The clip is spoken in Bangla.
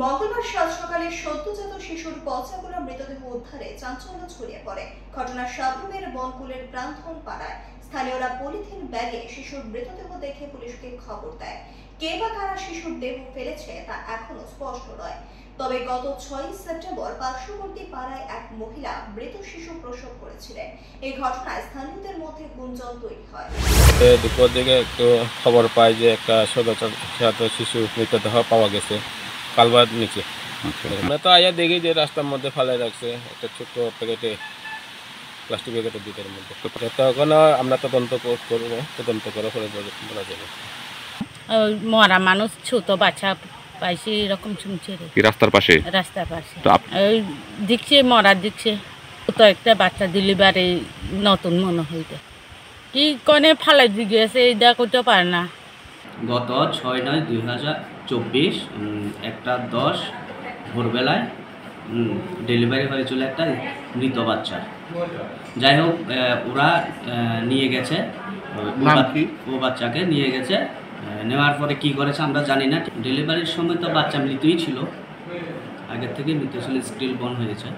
মঙ্গলবার সাত সকালে সদ্যজাত শিশুর পচাগোলা মৃতদেহ উদ্ধারে চাঞ্চল্য ছড়িয়ে পড়ে। ঘটনা সাবরুমের বনকুলের প্রান্তন পাড়ায়। স্থানীয়রা পলিথিন ব্যাগে শিশুর মৃতদেহ দেখে পুলিশকে খবর দেয়। কে বা কারা শিশুর দেহ ফেলেছে তা এখনো স্পষ্ট নয়। তবে গত 6 সেপ্টেম্বর পার্শ্ববর্তী পাড়ায় এক মহিলা মৃত শিশু প্রসব করেছিলেন। এই ঘটনায় স্থানীয়দের মধ্যে গুঞ্জন তৈরি হয়। দুপুর দিকে একটু খবর পাই যে একটা সদ্যজাত শিশু মৃতদেহ পাওয়া গেছে কালবার নিচে। আমরা তো আয়া দেখি যে রাস্তার মধ্যে ফেলে রাখছে একটা ছোট্ট প্যাকেটে, প্লাস্টিক প্যাকেটের ভিতরের মধ্যে। তখন আমরা তদন্ত করবো, তদন্ত করে পরে বলা যাবে। মরা মানুষ ছোট বাচ্চা পাইছে এরকম শুনছে রাস্তার পাশে ওই দেখছে মরা দেখছে তো একটা বাচ্চা ডেলিভারি নতুন মনে হইতে কি কনে ফালাই গিয়েছে এটা করতে পারে না। গত 6/9/2024 1:10 ভোরবেলায় ডেলিভারি হয়েছিল একটা মৃত বাচ্চা। যাই হোক, ওরা নিয়ে গেছে, ও বাচ্চাকে নিয়ে গেছে। নেওয়ার পরে কি করেছে আমরা জানি না। ডেলিভারির সময় তো বাচ্চা মৃতই ছিল, আগের থেকে মৃত ছিল, স্টিল বর্ন হয়েছে।